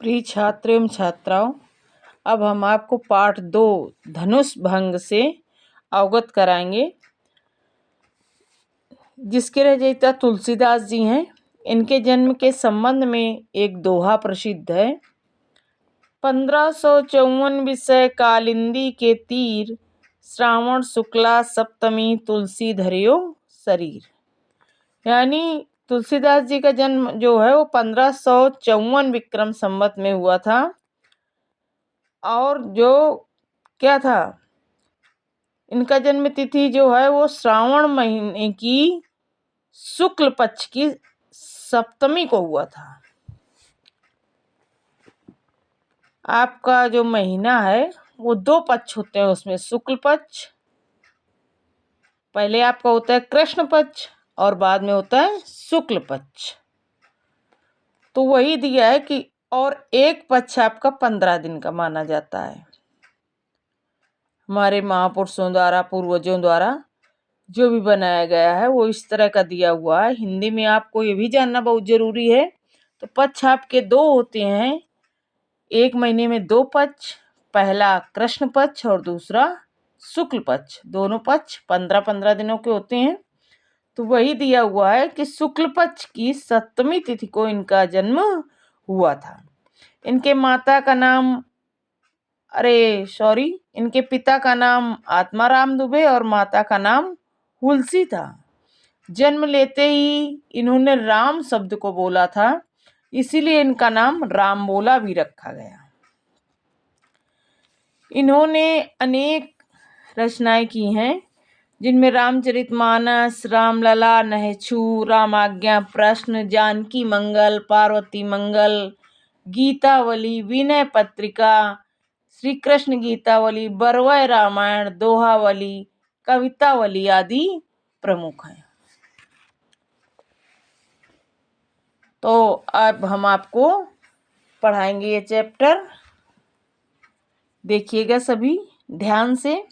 प्रिय छात्र एवं छात्राओं, अब हम आपको पाठ 2 धनुष भंग से अवगत कराएंगे, जिसके रचयिता तुलसीदास जी हैं। इनके जन्म के संबंध में एक दोहा प्रसिद्ध है। 1554 विषय कालिंदी के तीर, श्रावण शुक्ला सप्तमी तुलसी धरियो शरीर। यानी तुलसीदास जी का जन्म जो है वो 1554 विक्रम संवत में हुआ था। और जो क्या था, इनका जन्म तिथि जो है वो श्रावण महीने की शुक्ल पक्ष की सप्तमी को हुआ था। आपका जो महीना है वो 2 पक्ष होते हैं, उसमें शुक्ल पक्ष पहले आपका होता है, कृष्ण पक्ष, और बाद में होता है शुक्ल पक्ष। तो वही दिया है कि और एक पक्ष आपका 15 दिन का माना जाता है। हमारे महापुरुषों द्वारा, पूर्वजों द्वारा जो भी बनाया गया है वो इस तरह का दिया हुआ है। हिंदी में आपको ये भी जानना बहुत जरूरी है। तो पक्ष आपके 2 होते हैं, एक महीने में 2 पक्ष, पहला कृष्ण पक्ष और दूसरा शुक्ल पक्ष। दोनों पक्ष 15-15 दिनों के होते हैं। तो वही दिया हुआ है कि शुक्ल पक्ष की सप्तमी तिथि को इनका जन्म हुआ था। इनके इनके पिता का नाम आत्माराम दुबे और माता का नाम हुलसी था। जन्म लेते ही इन्होंने राम शब्द को बोला था, इसीलिए इनका नाम राम बोला भी रखा गया। इन्होंने अनेक रचनाएं की हैं, जिनमें रामचरितमानस, रामलला, नहछू, रामाज्ञा प्रश्न, जानकी मंगल, पार्वती मंगल, गीतावली, विनय पत्रिका, श्री कृष्ण गीतावली, बरवय रामायण, दोहावली, कवितावली आदि प्रमुख हैं। तो अब हम आपको पढ़ाएंगे ये चैप्टर। देखिएगा सभी ध्यान से।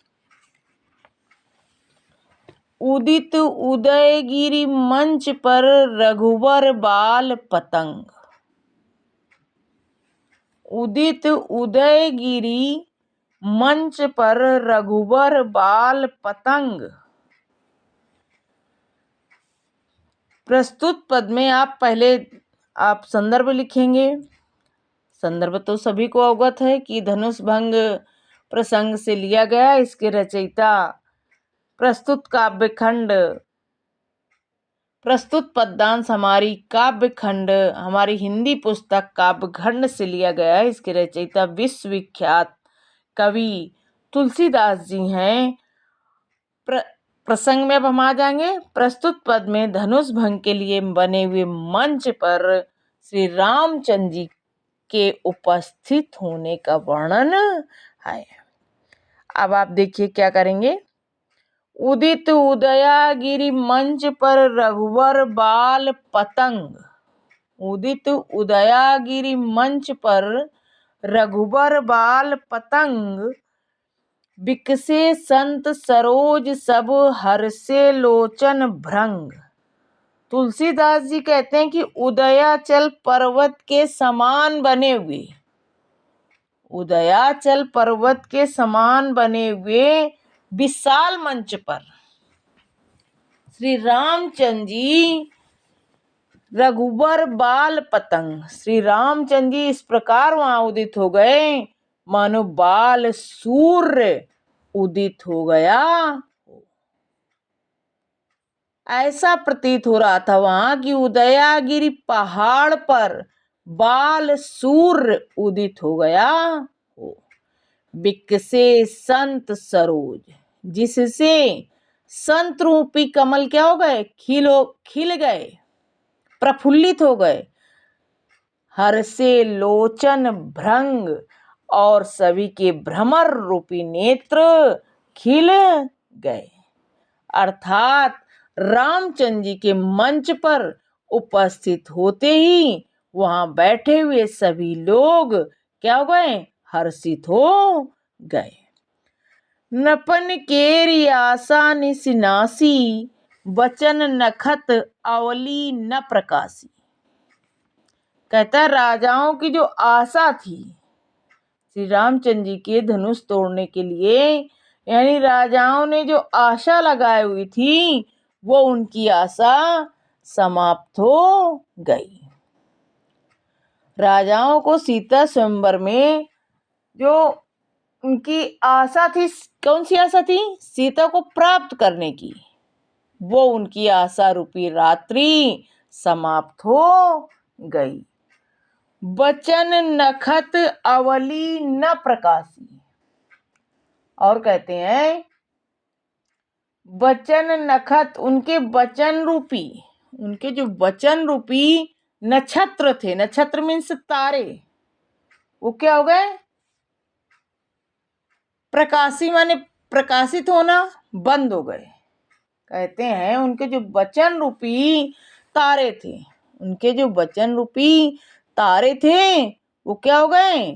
उदित उदयगिरि मंच पर रघुवर बाल पतंग। उदित उदयगिरि मंच पर रघुवर बाल पतंग। प्रस्तुत पद में आप पहले संदर्भ लिखेंगे। संदर्भ तो सभी को अवगत है कि धनुष भंग प्रसंग से लिया गया। इसके रचयिता प्रस्तुत पद्यांश हमारी काव्य खंड, हमारी हिंदी पुस्तक काव्य खंड से लिया गया है। इसके रचयिता विश्वविख्यात कवि तुलसीदास जी हैं। प्रसंग में अब हम आ जाएंगे। प्रस्तुत पद में धनुष भंग के लिए बने हुए मंच पर श्री रामचंद्र जी के उपस्थित होने का वर्णन है। अब आप देखिए क्या करेंगे। उदित उदयगिरि मंच पर रघुवर बाल पतंग। उदित उदयगिरि मंच पर रघुवर बाल पतंग। बिकसे संत सरोज सब हर्षे लोचन भृंग। तुलसीदास जी कहते हैं कि उदयाचल पर्वत के समान बने हुए, उदयाचल पर्वत के समान बने हुए विशाल मंच पर श्री रामचंद्र जी रघुवर बाल पतंग, श्री रामचंद्र जी इस प्रकार वहां उदित हो गए मानो बाल सूर्य उदित हो गया। ऐसा प्रतीत हो रहा था वहां कि उदयगिरि पहाड़ पर बाल सूर्य उदित हो गया। बिकसे संत सरोज, जिससे संत रूपी कमल क्या हो गए, खिल गए, प्रफुल्लित हो गए। हर्षे लोचन भृंग, और सभी के भ्रमर रूपी नेत्र खिल गए। अर्थात रामचंद्र जी के मंच पर उपस्थित होते ही वहां बैठे हुए सभी लोग क्या हो गए, हर्षित हो गए। नपन केरी आशा निसिनासी, वचन नखत अवली न प्रकाशी। कहता है राजाओं की जो आशा थी श्री रामचंद्र जी के धनुष तोड़ने के लिए, यानी राजाओं ने जो आशा लगाई हुई थी वो उनकी आशा समाप्त हो गई। राजाओं को सीता स्वयंवर में जो उनकी आशा थी, कौन सी आशा थी? सीता को प्राप्त करने की, वो उनकी आशा रूपी रात्रि समाप्त हो गई। बचन नखत अवली न प्रकाशी, और कहते हैं वचन नखत, उनके वचन रूपी, उनके जो वचन रूपी नक्षत्र थे, नक्षत्र मीन्स तारे, वो क्या हो गए? प्रकाशी माने प्रकाशित होना बंद हो गए। कहते हैं उनके जो वचन रूपी तारे थे, उनके जो वचन रूपी तारे थे वो क्या हो गए?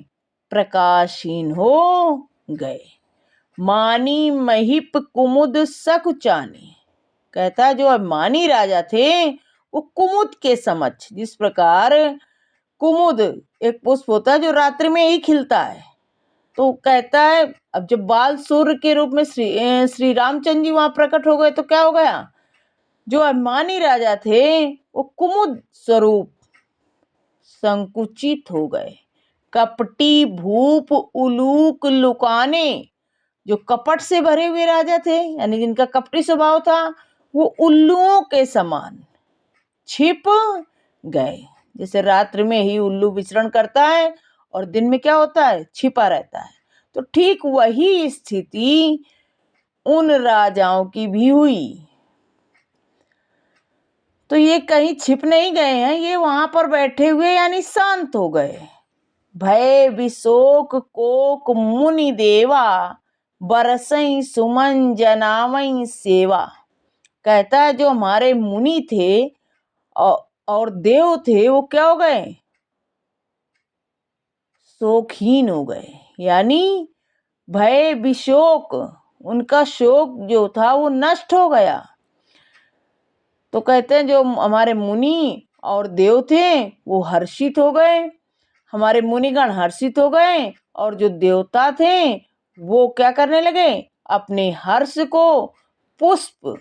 प्रकाशहीन हो गए। मानी महिप कुमुद सकुचाने, कहता है जो अभिमानी राजा थे वो कुमुद के समक्ष, जिस प्रकार कुमुद एक पुष्प होता है जो रात्रि में ही खिलता है, तो कहता है अब जब बाल सूर्य के रूप में श्री रामचंद्र जी वहां प्रकट हो गए तो क्या हो गया? जो अभिमानी राजा थे वो कुमुद स्वरूप संकुचित हो गए। कपटी भूप उलूक लुकाने, जो कपट से भरे हुए राजा थे, यानी जिनका कपटी स्वभाव था, वो उल्लुओं के समान छिप गए। जैसे रात्रि में ही उल्लू विचरण करता है और दिन में क्या होता है? छिपा रहता है। तो ठीक वही स्थिति उन राजाओं की भी हुई। तो ये कहीं छिप नहीं गए हैं, ये वहां पर बैठे हुए यानी शांत हो गए। भय विशोक कोक मुनि देवा, बरसई सुमन जनावई सेवा। कहता है जो हमारे मुनि थे और देव थे वो क्या हो गए? शोकहीन हो गए, यानी भय विशोक, उनका शोक जो था वो नष्ट हो गया। तो कहते हैं जो हमारे मुनि और देव थे वो हर्षित हो गए, हमारे मुनिगण हर्षित हो गए, और जो देवता थे वो क्या करने लगे? अपने हर्ष को पुष्प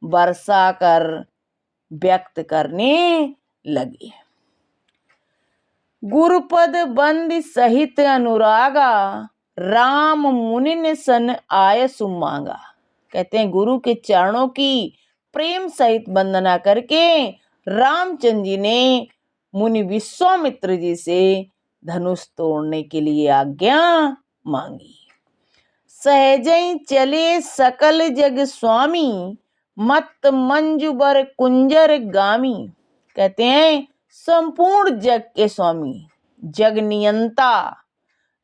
बरसा कर व्यक्त करने लगे। गुरुपद बंद सहित अनुरागा, राम मुनि सन आय सुमांगा। कहते हैं गुरु के चरणों की प्रेम सहित वंदना करके रामचंद्र जी ने मुनि विश्वामित्र जी से धनुष तोड़ने के लिए आज्ञा मांगी। सहजई चले सकल जग स्वामी, मत मंजू बर कुंजर गामी। कहते हैं संपूर्ण जग के स्वामी, जग नियंता,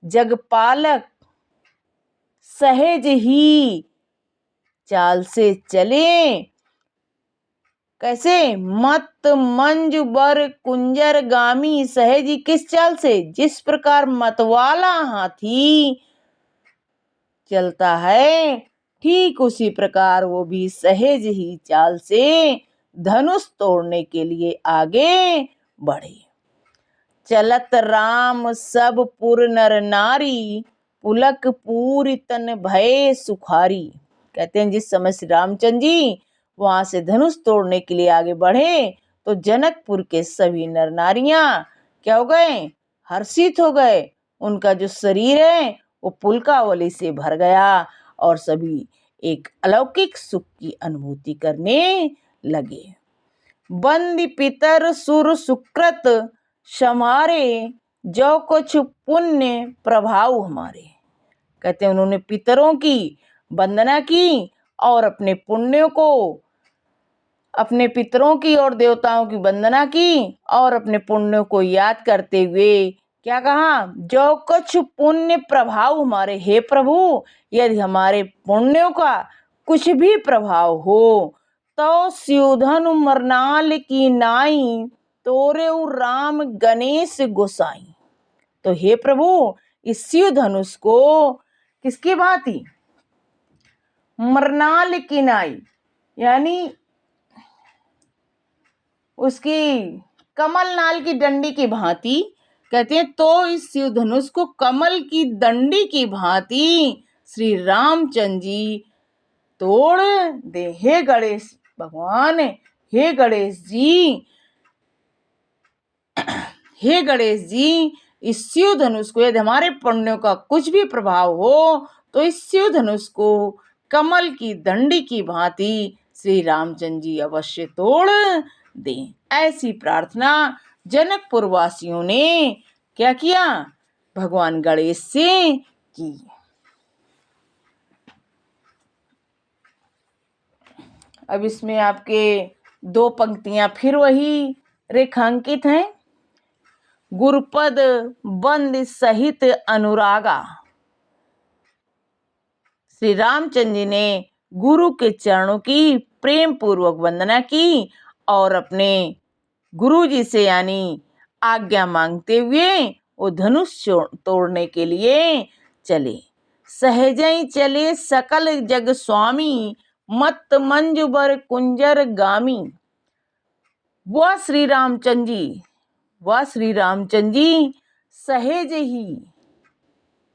जग पालक सहज ही चाल से चले। कैसे? मत मंजू बर कुंजर गामी, सहज ही किस चाल से? जिस प्रकार मतवाला हाथी चलता है ठीक उसी प्रकार वो भी सहज ही चाल से धनुष तोड़ने के लिए आगे बढ़े। चलत राम सब पुर नर नारी, पुलक पूरी तन भय सुखारी। कहते हैं जिस समय श्री रामचंद्र जी वहां से धनुष तोड़ने के लिए आगे बढ़े तो जनकपुर के सभी नर नारियां क्या हो गए? हर्षित हो गए। उनका जो शरीर है वो पुलकावली से भर गया और सभी एक अलौकिक सुख की अनुभूति करने लगे। बंदी पितर सुर सुकृत समारे, जो कुछ पुण्य प्रभाव हमारे। कहते हैं उन्होंने पितरों की वंदना की और अपने पुण्यों को, अपने पितरों की और देवताओं की वंदना की और अपने पुण्यों को याद करते हुए क्या कहा? जो कुछ पुण्य प्रभाव हमारे, हे प्रभु यदि हमारे पुण्यों का कुछ भी प्रभाव हो तो स्यूधन मरनाल की नाई, तोरे राम गणेश गोसाई। तो हे प्रभु इस शिव धनुष को किसकी भांति? मरनाल की नाई, यानी उसकी कमल नाल की डंडी की भांति, कहते हैं तो इस शिव धनुष को कमल की डंडी की भांति श्री रामचंद्र जी तोड़ दे। हे गणेश भगवान, हे गणेश जी, हे गणेश जी, इस शिव धनुष को यदि हमारे पुण्यों का कुछ भी प्रभाव हो तो इस शिव धनुष को कमल की डंडी की भांति श्री रामचंद्र जी अवश्य तोड़ दें। ऐसी प्रार्थना जनकपुर वासियों ने क्या किया, भगवान गणेश से की। अब इसमें आपके दो पंक्तियां फिर वही रेखांकित हैं। गुरुपद बंद सहित अनुरागा, श्री रामचंद्र जी ने गुरु के चरणों की प्रेम पूर्वक वंदना की और अपने गुरु जी से यानी आज्ञा मांगते हुए वो धनुष तोड़ने के लिए चले। सहजई चले सकल जग स्वामी, मत मंजुबर कुंजर गामी। वह श्री रामचंद्र जी सहज ही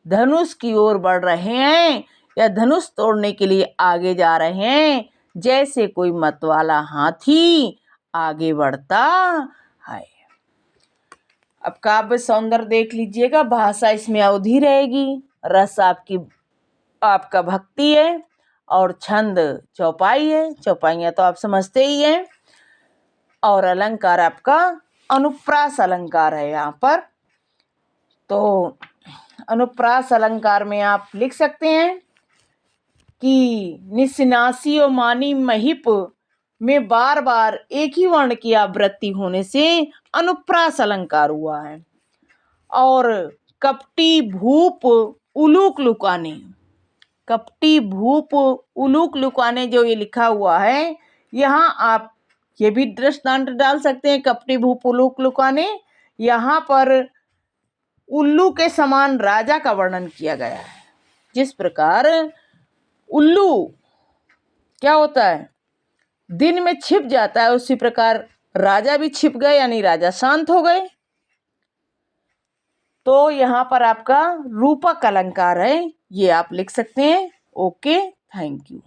धनुष की ओर बढ़ रहे हैं या धनुष तोड़ने के लिए आगे जा रहे हैं, जैसे कोई मतवाला हाथी आगे बढ़ता है। अब काव्य सौंदर्य देख लीजिएगा। भाषा इसमें अवधि रहेगी, रस आपका भक्ति है और छंद चौपाई है। चौपाइयाँ तो आप समझते ही हैं। और अलंकार आपका अनुप्रास अलंकार है। यहाँ पर तो अनुप्रास अलंकार में आप लिख सकते हैं कि निस्नासी और मानी महिप में बार बार एक ही वर्ण की आवृत्ति होने से अनुप्रास अलंकार हुआ है। और कपटी भूप उलूक लुकाने, कपटी भूप उलूक लुकाने जो ये लिखा हुआ है, यहाँ आप ये भी दृष्टांत डाल सकते हैं। कपटी भूप उलूक लुकाने, यहाँ पर उल्लू के समान राजा का वर्णन किया गया है। जिस प्रकार उल्लू क्या होता है, दिन में छिप जाता है, उसी प्रकार राजा भी छिप गए यानी राजा शांत हो गए। तो यहाँ पर आपका रूपक अलंकार है, ये आप लिख सकते हैं। Okay, thank you.